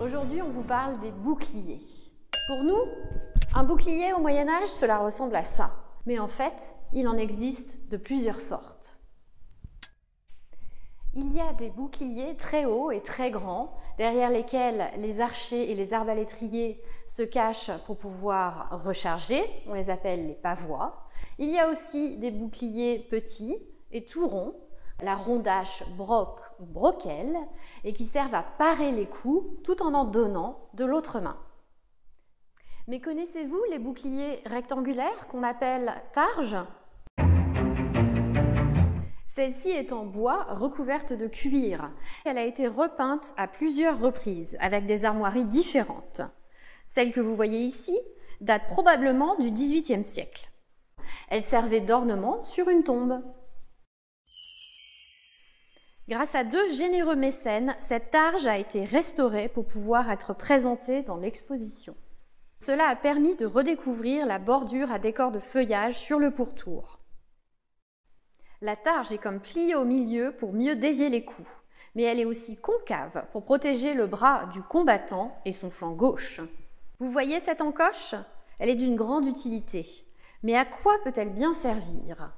Aujourd'hui, on vous parle des boucliers. Pour nous, un bouclier au Moyen-Âge, cela ressemble à ça. Mais en fait, il en existe de plusieurs sortes. Il y a des boucliers très hauts et très grands, derrière lesquels les archers et les arbalétriers se cachent pour pouvoir recharger. On les appelle les pavois. Il y a aussi des boucliers petits et tout ronds, la rondache, broc ou broquelle, et qui servent à parer les coups tout en donnant de l'autre main. Mais connaissez-vous les boucliers rectangulaires qu'on appelle targes? Celle-ci est en bois recouverte de cuir. Elle a été repeinte à plusieurs reprises avec des armoiries différentes. Celle que vous voyez ici date probablement du XVIIIe siècle. Elle servait d'ornement sur une tombe. Grâce à deux généreux mécènes, cette targe a été restaurée pour pouvoir être présentée dans l'exposition. Cela a permis de redécouvrir la bordure à décor de feuillage sur le pourtour. La targe est comme pliée au milieu pour mieux dévier les coups, mais elle est aussi concave pour protéger le bras du combattant et son flanc gauche. Vous voyez cette encoche? Elle est d'une grande utilité. Mais à quoi peut-elle bien servir?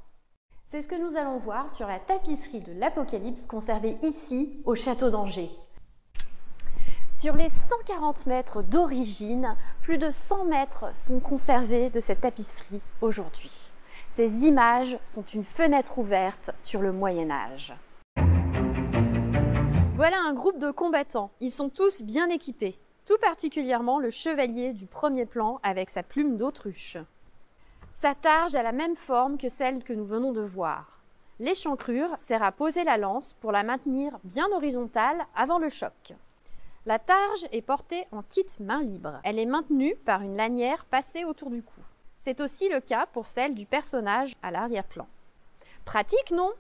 C'est ce que nous allons voir sur la tapisserie de l'Apocalypse conservée ici au château d'Angers. Sur les 140 mètres d'origine, plus de 100 mètres sont conservés de cette tapisserie aujourd'hui. Ces images sont une fenêtre ouverte sur le Moyen-Âge. Voilà un groupe de combattants. Ils sont tous bien équipés, tout particulièrement le chevalier du premier plan avec sa plume d'autruche. Sa targe a la même forme que celle que nous venons de voir. L'échancrure sert à poser la lance pour la maintenir bien horizontale avant le choc. La targe est portée en kit main libre. Elle est maintenue par une lanière passée autour du cou. C'est aussi le cas pour celle du personnage à l'arrière-plan. Pratique, non?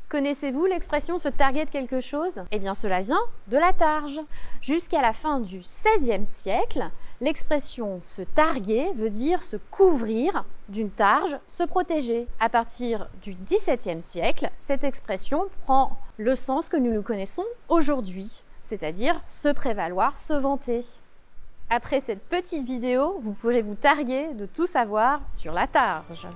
Connaissez-vous l'expression « se targuer de quelque chose » Eh bien, cela vient de la targe. Jusqu'à la fin du XVIe siècle, l'expression « se targuer » veut dire se couvrir d'une targe, se protéger. À partir du XVIIe siècle, cette expression prend le sens que nous connaissons aujourd'hui, c'est-à-dire se prévaloir, se vanter. Après cette petite vidéo, vous pourrez vous targuer de tout savoir sur la targe.